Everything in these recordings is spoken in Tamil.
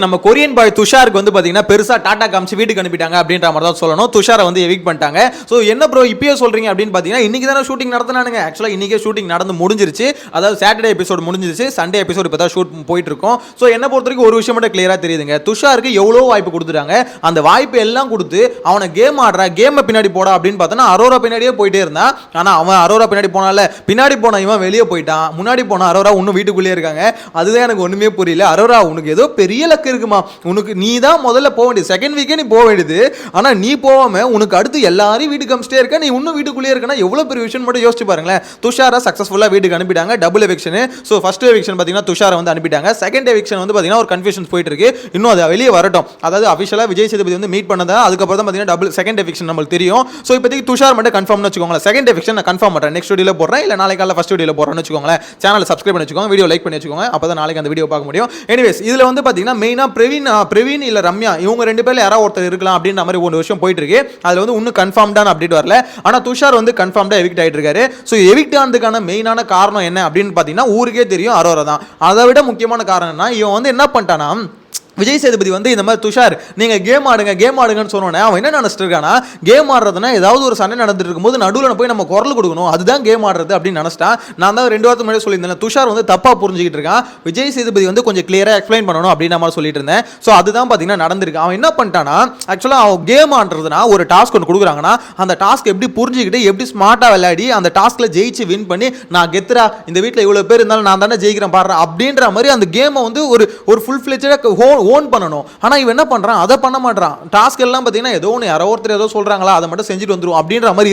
நம்ம கொரியன் பாய் துஷாருக்கு வந்து பாத்தீங்கன்னா பெருசா டாடா காமிச்சு வீட்டுக்கு அனுப்பிட்டாங்க அப்படின்ற மாதிரி தான் சொல்லணும். துஷாரை வந்து எவிக் பண்ணிட்டாங்க. ஸோ என்ன ப்ரோ இப்பயே சொல்றீங்க அப்படின்னு பாத்தீங்கன்னா இன்னைக்கு தானே ஷூட்டிங் நடத்தினானுங்க. ஆக்சுவலா இன்னைக்கே ஷூட்டிங் நடந்து முடிஞ்சிருச்சு. அதாவது சாட்டர்டே எபிசோட் முடிஞ்சிருச்சு, சண்டே எபிசோட் இப்போ தான் ஷூட் போயிட்டு இருக்கும். ஸோ என்ன பொறுத்த வரைக்கும் ஒரு விஷயம் மட்டும் கிளியரா தெரியுதுங்க. துஷாருக்கு எவ்வளோ வாய்ப்பு கொடுத்துட்டாங்க. அந்த வாய்ப்பு எல்லாம் கொடுத்து அவனை கேம் ஆடுற கேமை பின்னாடி போடா அப்படின்னு பார்த்தோன்னா அரோரா பின்னாடியே போயிட்டே இருந்தான். ஆனா அவன் அரோரா பின்னாடி போனால பின்னாடி போன இவன் வெளியே போயிட்டான். முன்னாடி போன அரோரா இன்னும் வீட்டுக்குள்ளேயே இருக்காங்க. அதுதான் எனக்கு ஒண்ணுமே புரியல. அரோரா உனக்கு ஏதோ பெரிய லக்கு இருக்குமா? உனக்கு நீ தான் முதல்ல போக வேண்டியது, செகண்ட் வீக்கே நீ போக வேண்டியது. ஆனா நீ போகாம உனக்கு அடுத்து எல்லாரும் வீட்டுக்கு அமிச்சிட்டே இருக்க, நீ இன்னும் வீட்டுக்குள்ளேயே இருக்கனா எவ்வளவு பெரிய விஷயம் மட்டும் யோசிச்சு பாருங்களேன். துஷாரை சக்சஸ்ஃபுல்லா வீட்டுக்கு அனுப்பிட்டாங்க. Double eviction. So first eviction பார்த்தீங்கன்னா துஷாரை வந்து அனுப்பிட்டாங்க. செகண்ட் எவிக்ஷன் வந்து பார்த்தீங்கன்னா ஒரு கன்ஃபியூஷன் போயிட்டு இருக்கு. இன்னும் அது வெளியே வரட்டும். அதாவது அஃபிஷியலா விஜய் சேதுபதி வந்து மீட் பண்ணதா அதுக்கப்புறம் தான் பார்த்தீங்கன்னா டபுள் செகண்ட் எவிக்ஷன் நம்மளுக்கு தெரியும். ஸோ இப்போதைக்கு துஷார் மட்டும் கன்ஃபார்ம்னு வச்சுக்கோங்களேன். செகண்ட் எவிக்ஷன் நான் கன்ஃபார்ம் பண்ணுறேன். நெக்ஸ்ட் வீடியோல போடுறேன், இல்லை நாளைக்கு காலையில் ஃபர்ஸ்ட் வீடியோல போடுறேன்னு வச்சுக்கோங்களேன். சேனலை சப்ஸ்கிரைப் பண்ணி வச்சுக்கோங்க, வீடியோ லைக் பண்ணி வச்சுக்கோங்க. அப்போ தான் நாளைக்கு அந்த வீடியோ பார்க்க முடியும். எனிவேஸ் இதில் வந்து பார்த்தீங்கன்னா மெயினாக பிரவீன் இல்லை ரம்யா இவங்க ரெண்டு பேர்ல யாராவது ஒருத்தர் இருக்கலாம் அப்படின்ற மாதிரி ஒரு விஷயம் போயிட்டு இருக்கு. அதுல வந்து இன்னும் கன்ஃபார்ம்டான அப்டேட் வரல. ஆனா துஷார் வந்து கன்ஃபார்ம்டா எவிக்ட் ஆயிட்டு இருக்காரு. ஸோ எவிக்ட் ஆனதுக்கான மெயினான காரணம் என்ன அப்படின்னு பார்த்தீங்கன்னா ஊருக்கே தெரியும், அரோரா தான். அதை விட முக்கியமான காரணம் என்ன, இவன் வந்து என்ன பண்ணிட்டானா விஜய் சேதுபதி வந்து இந்த மாதிரி துஷார் நீங்க கேம் ஆடுங்கன்னு சொன்னோன்னே அவன் என்ன நினைச்சிட்டு இருக்கானா, கேம் ஆடுறதுனா ஏதாவது ஒரு சண்டை நடந்துட்டு இருக்கும்போது நடுவில் போய் நம்ம குரல் கொடுக்கணும், அதுதான் கேம் ஆடுறது அப்படின்னு நினைச்சிட்டான். நான் தான் 2 வாரத்துக்கு முன்னாடி சொல்லியிருந்தேன் துஷார் வந்து தப்பா புரிஞ்சுக்கிட்டு இருக்கான். விஜய் சேதுபதி வந்து கொஞ்சம் கிளியரா எக்ஸ்பிளைன் பண்ணணும் அப்படின்னு நம்ம சொல்லிட்டு இருந்தேன். ஸோ அதுதான் பார்த்தீங்கன்னா நடந்திருக்கு. அவன் என்ன பண்ணிட்டானா, ஆக்சுவலாக அவன் கேம் ஆடுறதுனா ஒரு டாஸ்க் ஒன்று கொடுக்குறாங்கன்னா அந்த டாஸ்க் எப்படி புரிஞ்சுக்கிட்டு எப்படி ஸ்மார்ட்டாக விளையாடி அந்த டாஸ்க்ல ஜெயிச்சு வின் பண்ணி நான் கெத்துரா இந்த வீட்டில் இவ்வளோ பேர் இருந்தாலும் நான் தானே ஜெயிக்கிறேன் பாடுறேன் அப்படின்ற மாதிரி அந்த கேமை வந்து ஒரு ஃபுல் ஃபிளெஜ்டாக ஓன் பண்ணணும். ஆனா இவன் என்ன பண்றான், அதை பண்ண மாட்டான். டாஸ்க் எல்லாம் பாத்தீங்கன்னா ஏதோ ஒன்று யாரோ ஒருத்தர் ஏதோ சொல்றாங்களா அதை மட்டும் செஞ்சுட்டு வந்துரும் அப்படின்ற மாதிரி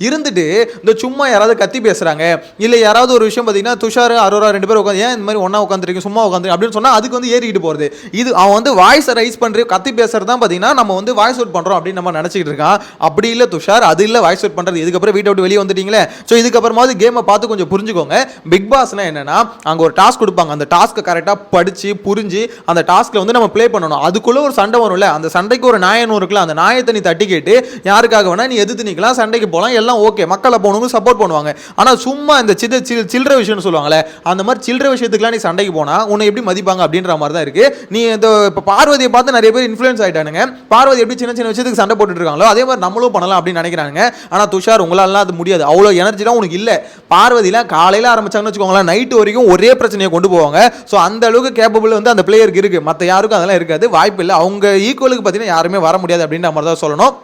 இருந்துட்டு இந்த சும்மா யாராவது கத்தி பேசுறாங்க இல்ல யாராவது ஒரு விஷயம் பாத்தீங்கன்னா துஷார் அரோரா 2 பேரும் உட்காந்து ஏன் இந்த மாதிரி ஒண்ணா உட்காந்துருக்கீங்க சும்மா உட்காந்து அப்படின்னு சொன்னா அதுக்கு வந்து ஏறிக்கிட்டு போறது. இது அவன் வந்து வாய்ஸ் ரைஸ் பண்ற கத்தி பேசுறதுதான் பாத்தீங்கன்னா நம்ம வந்து வாய்ஸ் அவுட் பண்றோம் அப்படின்னு நம்ம நினைச்சிட்டு இருக்கான். அப்படி இல்ல துஷார், அது இல்ல வாய்ஸ் அவுட் பண்றது. இதுக்கப்புறம் வீட்டை விட்டு வெளியே வந்துட்டீங்களே, ஸோ இதுக்கப்புறமாவது கேமை பார்த்து கொஞ்சம் புரிஞ்சுக்கோங்க. பிக் பாஸ்னா என்னன்னா அங்க ஒரு டாஸ்க் கொடுப்பாங்க, அந்த டாஸ்க்கை கரெக்டா படிச்சு புரிஞ்சு அந்த டாஸ்க்ல வந்து நம்ம ப்ளே பண்ணணும். அதுக்குள்ள ஒரு சண்டை வரும்ல, அந்த சண்டைக்கு ஒரு நியாயம் இருக்குல்ல, அந்த நியாயத்தை நீ தட்டி கேட்டு யாருக்காக வேணா நீ எதிர்த்து நிக்கலாம், சண்டைக்கு போகலாம், எல்லாம் ஓகே, மக்களை போனவங்க சப்போர்ட் பண்ணுவாங்க. ஆனா சும்மா இந்த சில்லற விஷயம்னு சொல்லுவாங்களே அந்த மாதிரி சில்லற விஷயத்துக்குலாம் நீ சண்டைக்கு போனா உன்னை எப்படி மதிப்பாங்க அப்படின்ற மாதிரி தான் இருக்கு. நீ இந்த பார்வதியை பார்த்து நிறைய பேர் இன்ஃப்ளூயன்ஸ் ஆயிட்டானுங்க. பார்வதி எப்படி சின்ன சின்ன விஷயத்துக்கு சண்டை போட்டுட்டு இருக்காங்களோ அதே மாதிரி நம்மளும் பண்ணலாம் அப்படின்னு நினைக்கிறாங்க. ஆனா துஷார் உங்களால அது முடியாது, அவ்வளோ எனர்ஜிலாம் உனக்கு இல்ல. பார்வதிலாம் காலையில ஆரம்பிச்சாங்கன்னு வச்சுக்கோங்களேன், நைட்டு வரைக்கும் ஒரே பிரச்சனையை கொண்டு போவாங்க. ஸோ அந்த அளவுக்கு கேப்பபிள் வந்து அந்த பிளேயருக்கு இருக்கு, மற்ற யாருக்கும் அதெல்லாம் இருக்காது, வாய்ப்பு இல்லை. அவங்க ஈக்குவலுக்கு பார்த்தீங்கன்னா யாருமே வர முடியாது அப்படின்ற மாதிரி தான் சொல்லணும்.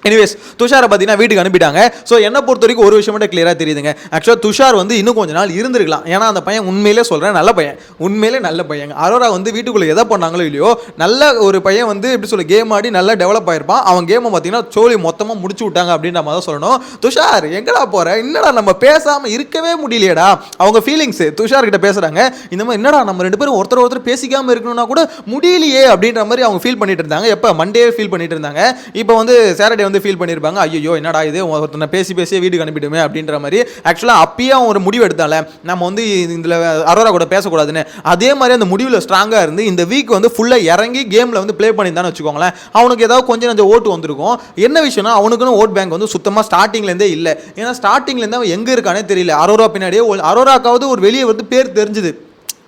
எனிவேஸ் துஷாரை பார்த்தீங்கன்னா வீட்டுக்கு அனுப்பிட்டாங்க. ஸோ என்ன பொறுத்த வரைக்கும் ஒரு விஷயம் மட்டும் கிளியராக தெரியுதுங்க. ஆக்சுவலாக துஷார் வந்து இன்னும் கொஞ்ச நாள் இருந்திருக்கலாம். ஏன்னா அந்த பையன் உண்மையிலே சொல்கிறேன் நல்ல பையன், உண்மையிலே நல்ல பையன். அரோரா வந்து வீட்டுக்குள்ளே எதை பண்ணாங்களோ இல்லையோ நல்ல ஒரு பையன் வந்து எப்படி சொல்ல கேம் ஆடி நல்லா டெவலப் ஆயிருப்பான். அவன் கேமை பார்த்தீங்கன்னா சோழி மொத்தமாக முடிச்சு விட்டாங்க அப்படின்ற மாதிரி தான் சொல்லணும். துஷார் எங்கடா போகிற, என்னடா நம்ம பேசாமல் இருக்கவே முடியலையடா. அவங்க ஃபீலிங்ஸ் துஷார் கிட்ட பேசுகிறாங்க, இந்த மாதிரி என்னடா நம்ம 2 பேரும் ஒருத்தர் பேசிக்காமல் இருக்கணும்னா கூட முடியலையே அப்படின்ற மாதிரி அவங்க ஃபீல் பண்ணிட்டு இருந்தாங்க. எப்போ மண்டே ஃபீல் பண்ணிட்டு இருந்தாங்க. இப்போ வந்து சாட்டர்டே ஃபீல் பண்ணிருப்பாங்க, ஐயோ என்னடா இது ஒருத்தனை பேசி வீட்டுக்கு அனுப்பிடுமே அப்படின்ற மாதிரி. ஆக்சுவலா அப்பயே ஒரு முடிவு எடுத்தால நம்ம வந்து இதுல அரோரா கூட பேசக்கூடாதுன்னு, அதே மாதிரி அந்த முடிவுல ஸ்ட்ராங்கா இருந்து இந்த வீக் வந்து ஃபுல்லா இறங்கி கேம்ல வந்து ப்ளே பண்ணியிருந்தான்னு வச்சுக்கோங்களேன், அவனுக்கு ஏதாவது கொஞ்சம் ஓட்டு வந்திருக்கும். என்ன விஷயம்னா அவனுக்குன்னு ஓட் பேங்க் வந்து சுத்தமா ஸ்டார்டிங்ல இருந்தே இல்லை. ஏன்னா ஸ்டார்டிங்ல இருந்து அவன் எங்க இருக்கானே தெரியல. அரோரா பின்னாடியே அரோராக்காவது ஒரு வெளியே வந்து பேர் தெரிஞ்சுது.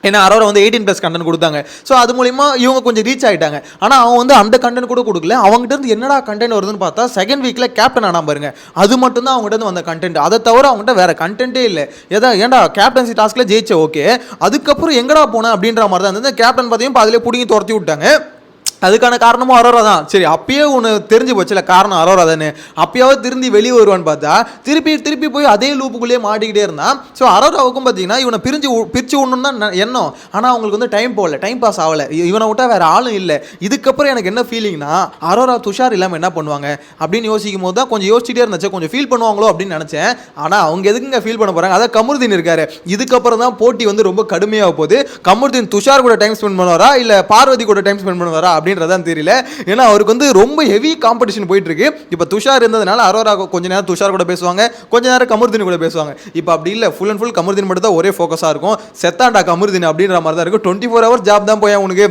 ஏன்னா அரோரா வந்து 18+ கண்டென்ட் கொடுத்தாங்க. ஸோ அது மூலிமா இவங்க கொஞ்சம் ரீச் ஆகிட்டாங்க. ஆனால் அவன் வந்து அந்த கண்டென்ட் கூட கொடுக்கல. அவங்ககிட்ட இருந்து என்னடா கண்டென்ட் வருதுன்னு பார்த்தா செகண்ட் வீக்கில் கேப்டன் ஆனா பாருங்க, அது மட்டும் தான் அவங்ககிட்ட இருந்து வந்த கண்டென்ட். அதை தவிர அவங்ககிட்ட வேற கண்டென்ட்டே இல்லை. ஏன்டா கேப்டன்சி டாஸ்க்ல ஜெயிச்ச ஓகே, அதுக்கப்புறம் எங்கடா போனேன் அப்படின்ற மாதிரி தான் இருந்தது. கேப்டன் பார்த்தீங்கன்னா அதிலே பிடிங்கி துரத்தி விட்டாங்க. அதுக்கான காரணமும் அரோரா தான். சரி அப்பயே ஒன்று தெரிஞ்சு போச்சுல காரணம் அரோரா தானே, அப்பயாவது திரும்பி வெளியே வருவான்னு பார்த்தா திருப்பி போய் அதே லூப்புக்குள்ளேயே மாட்டிக்கிட்டே இருந்தான். ஸோ அரோராவுக்கும் பார்த்தீங்கன்னா இவனை பிரிச்சு விடணும் தான் எண்ணம். ஆனால் அவங்களுக்கு வந்து டைம் போகல, டைம் பாஸ் ஆகலை. இவனை விட்டா வேற ஆளும் இல்லை. இதுக்கப்புறம் எனக்கு என்ன ஃபீலிங்னா அரோரா துஷார் இல்லாமல் என்ன பண்ணுவாங்க அப்படின்னு யோசிக்கும் போது தான் கொஞ்சம் யோசிச்சுட்டே இருந்துச்சு, கொஞ்சம் ஃபீல் பண்ணுவாங்களோ அப்படின்னு நினச்சேன். ஆனால் அவங்க எதுக்குங்க ஃபீல் பண்ண போகிறாங்க. அதான் கமருதீன் இருக்காரு, இதுக்கப்புறம் தான் போட்டி வந்து ரொம்ப கடுமையாக போகுது. கமருதீன் துஷார் கூட டைம் ஸ்பெண்ட் பண்ணுவாரா இல்லை பார்வதி கூட டைம் ஸ்பெண்ட் பண்ணுவாரா அப்படின்றதான் தெரியல. ஏன்னா அவருக்கு வந்து ரொம்ப ஹெவி காம்படிஷன் போயிட்டு இருக்கு. இப்போ துஷார் இருந்ததுனால அரோரா கொஞ்ச நேரம் துஷார் கூட பேசுவாங்க, கொஞ்ச நேரம் கமருதீன் கூட பேசுவாங்க. இப்போ அப்படி இல்லை, ஃபுல் அண்ட் ஃபுல் கமருதீன் மட்டும் தான் ஒரே ஃபோக்கஸாக இருக்கும். செத்தாண்டா கமருதீன் அப்படின்ற மாதிரி தான் இருக்கும். 24 hours ஜாப் தான் போய் உனக்கு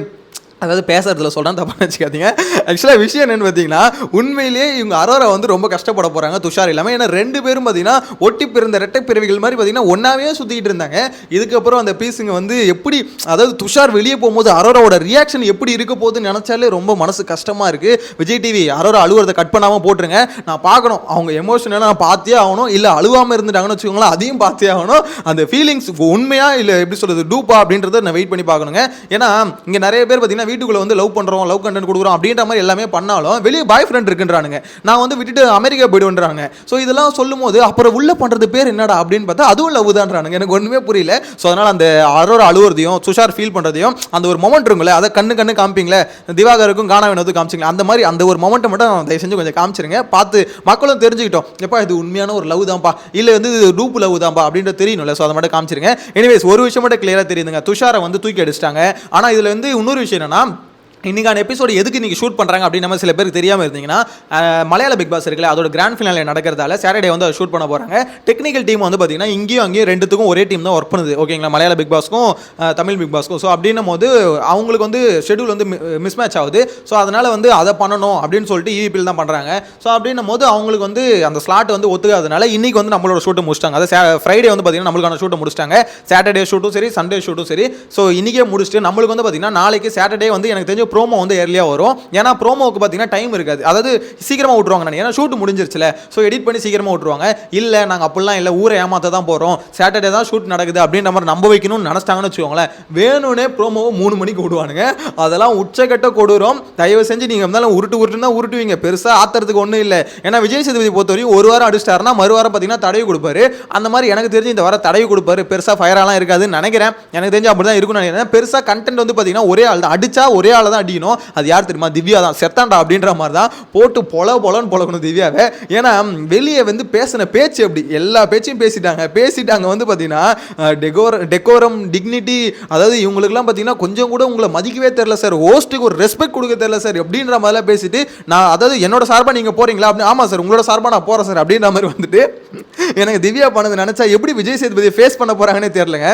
அதாவது பேசுறதுல சொல்கிறேன், தப்பாக வச்சுக்காதீங்க. ஆக்சுவலாக விஷயம் என்னென்னு பார்த்தீங்கன்னா, உண்மையிலேயே இவங்க அரோரா வந்து ரொம்ப கஷ்டப்பட போகிறாங்க துஷார் இல்லாமல். ஏன்னா 2 பேரும் பார்த்தீங்கன்னா ஒட்டி பிறந்த ரெட்டை பிறவிகள் மாதிரி பார்த்தீங்கன்னா ஒன்றாவே சுற்றிக்கிட்டு இருந்தாங்க. இதுக்கப்புறம் அந்த பீஸுங்க வந்து எப்படி, அதாவது துஷார் வெளியே போகும்போது அரோராவோட ரியாக்ஷன் எப்படி இருக்க போகுதுன்னு நினச்சாலே ரொம்ப மனசு கஷ்டமாக இருக்குது. விஜய் டிவி அரோரா அழுவுறதை கட் பண்ணாமல் போட்டுருங்க, நான் பார்க்கணும். அவங்க எமோஷனலாக நான் பார்த்தே ஆகணும். இல்லை அழுவாமல் இருந்துட்டாங்கன்னு வச்சுக்கோங்களேன், அதையும் பார்த்தே ஆகணும். அந்த ஃபீலிங்ஸ் உண்மையா இல்லை எப்படி சொல்கிறது டூப்பா அப்படின்றத நான் வெயிட் பண்ணி பார்க்கணுங்க. ஏன்னா இங்கே நிறைய பேர் பார்த்தீங்கன்னா வீட்டுக்குள்ள வந்து லவ் பண்றோம், லவ் கண்டென்ட் கொடுக்குறோம் அப்படின்ற மாதிரி எல்லாமே பண்ணாலும் வெளியே பாய் ஃப்ரெண்ட் இருக்குன்றானுங்க. நான் வந்து விட்டுட்டு அமெரிக்கா போயிடுவேன்றாங்க. ஸோ இதெல்லாம் சொல்லும் போது அப்புறம் உள்ள பண்றது பேர் என்னடா அப்படின்னு பார்த்தா அதுவும் லவ் தான்றானுங்க. எனக்கு ஒண்ணுமே புரியல. ஸோ அதனால அந்த அரோரா அழுவுறதையும் துஷார் ஃபீல் பண்றதையும் அந்த ஒரு மொமெண்ட் இருக்குல்ல, அதை கண்ணு காமிப்பீங்களே, திவாகருக்கும் கானா வினோதுக்கும் காமிச்சிங்களா, அந்த மாதிரி அந்த ஒரு மொமெண்ட்டை மட்டும் தயவு செஞ்சு கொஞ்சம் காமிச்சிருங்க. பார்த்து மக்களும் தெரிஞ்சுக்கிட்டோம், எப்பா இது உண்மையான ஒரு லவ் தான்ப்பா, இல்லை வந்து இது டூப் லவ் தான்ப்பா அப்படின்றது தெரியணும்ல. ஸோ அதை மட்டும் காமிச்சிருங்க. எனிவேஸ் ஒரு விஷயம் மட்டும் கிளியரா தெரியுதுங்க, துஷாரை வந்து தூக்கி அடிச்சிட்டாங்க. ஆனால் இதுல வந்து இன்னொரு விஷயம் என்னன்னா, இன்னைக்கான எபிசோடு எதுக்கு நீங்கள் ஷூட் பண்ணுறாங்க அப்படின்னு நம்ம சில பேருக்கு தெரியாமல் இருந்தீங்கன்னா, மலையாள பிக் பாஸ் இருக்குல்ல, அதோட கிராண்ட் ஃபினாலே நடக்கிறதால சாட்டர்டே வந்து ஷூட் பண்ண போகிறாங்க. டெக்னிக்கல் டீம் வந்து பார்த்தீங்கன்னா இங்கேயும் அங்கேயும் ரெண்டுத்துக்கும் ஒரே டீம் தான் ஒர்க் பண்ணுது, ஓகேங்களா, மலையாள பிக் பாஸ்க்கும் தமிழ் பிக் பாஸ்க்கும். ஸோ அப்படின்னும் போது அவங்களுக்கு வந்து ஷெடியூல் வந்து மிஸ் மேட்ச் ஆகுது. ஸோ அதனால் வந்து அதை பண்ணணும் அப்படின்னு சொல்லிட்டு இவிபியில் தான் பண்ணுறாங்க. ஸோ அப்படின்னும் போது அவங்களுக்கு வந்து அந்த ஸ்லாட் வந்து ஒத்துக்காதனால இன்றைக்கி வந்து நம்மளோட ஷூட்டை முடிச்சிட்டாங்க. அதாவது ஃப்ரைடே வந்து பார்த்தீங்கன்னா நம்மளுக்கான ஷூட்டை முடிச்சிட்டாங்க. சாட்டர்டே ஷூட்டும் சரி, சண்டே ஷூட்டும் சரி. ஸோ இன்றைக்கே முடிச்சுட்டு நம்மளுக்கு வந்து பார்த்தீங்கன்னா நாளைக்கு சாட்டர்டே வந்து எனக்கு தெரிஞ்ச ப்ரோமோ வந்து ஏர்லியாக வரும். ஏன்னா ப்ரோமோவுக்கு பார்த்தீங்கன்னா டைம் இருக்காது, அதாவது சீக்கிரமாக விட்டுருவாங்க. ஏன்னா ஷூட் முடிஞ்சிருச்சுல, ஸோ எடிட் பண்ணி சீக்கிரமாக விட்டுருவாங்க. இல்லை நாங்கள் அப்படிலாம் இல்லை, ஊரை ஏமாற்ற தான் போகிறோம், சாட்டர்டே தான் ஷூட் நடக்குது அப்படின்ற மாதிரி நம்ப வைக்கணும்னு நினச்சிட்டாங்கன்னு வச்சுக்கோங்களேன், வேணும்னே ப்ரோமோவை 3 மணிக்கு விடுவானுங்க. அதெல்லாம் உச்சக்கட்ட கொடுறோம். தயவு செஞ்சு நீங்கள் இருந்தாலும் உருட்டுன்னா உருட்டுவீங்க, பெருசாக ஆத்துறதுக்கு ஒன்றும் இல்லை. ஏன்னா விஜய் சேதுபதி பொறுத்தவரையும் ஒரு வாரம் அடிச்சிட்டாருன்னா மறுவாரம் பார்த்தீங்கன்னா தடவி கொடுப்பாரு. அந்த மாதிரி எனக்கு தெரிஞ்சு இந்த வாரம் தடவி கொடுப்பாரு, பெருசாக ஃபயராலாம் இருக்காதுன்னு நினைக்கிறேன். எனக்கு தெரிஞ்சு அப்படி தான் இருக்குன்னு நினைக்கிறேன். பெருசாக கண்டென்ட் வந்து பார்த்தீங்கன்னா ஒரே ஆள் தான் அடிச்சா, ஒரே ஆள் தான் அடிக்கணும். அது யார் தெரியுமா, திவ்யா தான். செத்தாண்டா அப்படின்ற மாதிரி தான் போட்டு பொலன்னு பொழக்கணும் திவ்யாவை. ஏன்னா வெளியே வந்து பேசின பேச்சு அப்படி எல்லா பேச்சையும் பேசிட்டாங்க வந்து பார்த்தீங்கன்னா டெக்கோரம் டிக்னிட்டி, அதாவது இவங்களுக்குலாம் பார்த்தீங்கன்னா கொஞ்சம் கூட உங்களை மதிக்கவே தெரியல சார், ஹோஸ்ட்டுக்கு ஒரு ரெஸ்பெக்ட் கொடுக்க தெரியல சார் அப்படின்ற மாதிரிலாம் பேசிட்டு, நான் அதாவது என்னோட சார்பாக நீங்கள் போறீங்களா அப்படின்னு, ஆமாம் சார் உங்களோட சார்பாக நான் போகிறேன் சார் அப்படின்ற மாதிரி வந்துட்டு எனக்கு திவ்யா பண்ணது நினச்சா எப்படி விஜய் சேதுபதியை ஃபேஸ் பண்ண போகிறாங்கன்னே தெரியலங்க.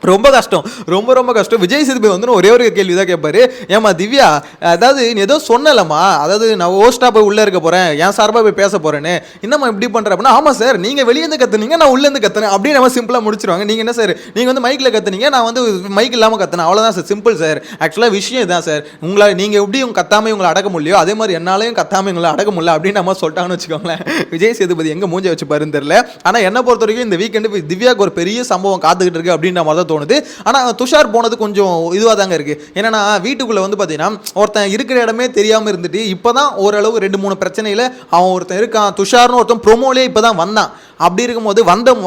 ரொம்ப கஷ்டம், ரொம்ப கஷ்டம். விஜய் சேதுபதி வந்து ஒரே ஒரு கேள்வி தான் கேட்பாரு, ஏமா திவ்யா, அதாவது நீ ஏதோ சொன்னலம்மா, அதாவது நான் ஹோஸ்டா போய் உள்ளே இருக்க போகிறேன், என் சார்பாக போய் பேச போகிறேன்னு, என்னம்மா இப்படி பண்ணுற அப்படின்னா, ஆமாம் சார் நீங்கள் வெளியேருந்து கற்றுனீங்க, நான் உள்ளேருந்து கற்றுனேன் அப்படின்னு நம்ம சிம்பிளாக முடிச்சிருவாங்க. நீங்கள் என்ன சார், நீங்கள் வந்து மைக்கில் கற்றுனீங்க, நான் வந்து மைக் இல்லாமல் கற்றுனேன், அவ்வளோதான் சார், சிம்பிள் சார். ஆக்சுவலாக விஷயம் இதுதான் சார், உங்களை நீங்கள் எப்படி கத்தாமல் உங்களை அடக்க முடியலையோ அதே மாதிரி என்னாலையும் கத்தாமல் உங்களை அடக்க முடியல அப்படின்னு நம்ம சொல்லிட்டாங்கன்னு வச்சுக்கோங்களேன். விஜய் சேதுபதி எங்கே மூஞ்ச வச்சு பாருன்னு தெரியல. ஆனால் என்ன பொறுத்த வரைக்கும் இந்த வீக்கெண்டு திவ்யாவுக்கு ஒரு பெரிய சம்பவம் காத்துக்கிட்டு இருக்கு அப்படின்ற மாதிரி தான் தோணுது. ஆனால் துஷார் போனது கொஞ்சம் இதுவாக தாங்க இருக்குது. ஏன்னா வீட்டுக்குள்ளே வந்து பார்த்தீங்கன்னா ஒருத்தன் இருக்கிற இடமே தெரியாமல் இருந்துட்டு இப்போ தான் ஓரளவு 2-3 பிரச்சனையில் அவன் ஒருத்தன் இருக்கான். துஷார்னு ஒருத்தன் ப்ரோமோலே இப்போ தான் வந்தான். அப்படி இருக்கும்போது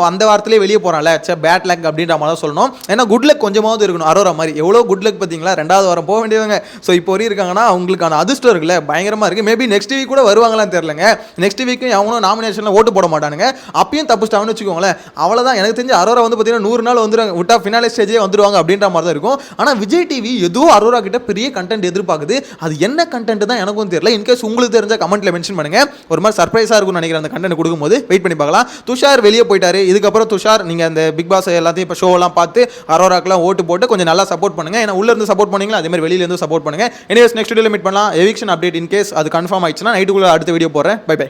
அந்த வாரத்திலே வெளியே போகிறான்ல, பேட் லக் அப்படின்ற மாதிரி தான் சொல்லணும். ஏன்னா குட் லக் கொஞ்சமாவது இருக்கணும். அரோரா மாதிரி எவ்வளோ குட் லக் பார்த்தீங்களா, 2வது வாரம் போக வேண்டியவங்க. ஸோ இப்போ வரையும் இருக்காங்கன்னா அவங்களுக்கான அதிர்ஷ்டம் இருக்குல்ல, பயங்கரமாக இருக்குது. மேபி நெக்ஸ்ட் வீக் கூட வருவாங்களான்னு தெரியலங்க. நெக்ஸ்ட் வீக்கும் அவங்களும் நாமினேஷனில் ஓட்டு போட மாட்டானுங்க, அப்பயும் தப்புச்சிட்டாங்கன்னு வச்சுக்கோங்களேன். அவ்வளோதான். எனக்கு தெரிஞ்சு அரோரா வந்து பார்த்தீங்கன்னா 100 நாள் வந்துடுவாங்க, விட்டா ஃபினாலே ஸ்டேஜே வந்துடுவாங்க அப்படின்ற மாதிரி தான் இருக்கும். ஆனால் விஜய் டிவி ஏதோ அரோரா கிட்ட பெரிய கண்டென்ட் எதிர்பார்க்குது. அது என்ன கண்டென்ட் தான் எனக்கும் தெரியல. இன்கேஸ் உங்களுக்கு தெரிஞ்ச கமெண்ட்ல மென்ஷன் பண்ணுங்க. ஒரு மாதிரி சர்ப்ரைஸாக இருக்கும்னு நினைக்கிறேன் அந்த கண்டென்ட் கொடுக்கும்போது. வெயிட் பண்ணி பார்க்கலாம். துஷார் வெளியே போயிட்டாரு. இதுக்கப்புறம் துஷார் நீங்கள் அந்த பிக் பாஸ் எல்லாத்தையும் இப்போ ஷோலாம் பார்த்து அரோராக்கெல்லாம் ஓட்டு போட்டு கொஞ்சம் நல்லா சப்போர்ட் பண்ணுங்க. ஏன்னா உள்ள இருந்து சப்போர்ட் பண்ணீங்களா, அதே மாதிரி வெளியில இருந்து சப்போர்ட் பண்ணுங்க. எனிவேஸ் நெக்ஸ்ட் வீடியோல மீட் பண்ணலாம். எவிக்ஷன் அப்டேட் இன் கேஸ் அது கன்ஃபார்ம் ஆயிடுச்சுன்னா நைட்டுக்குள்ள அடுத்த வீடியோ போடுறேன். Bye by.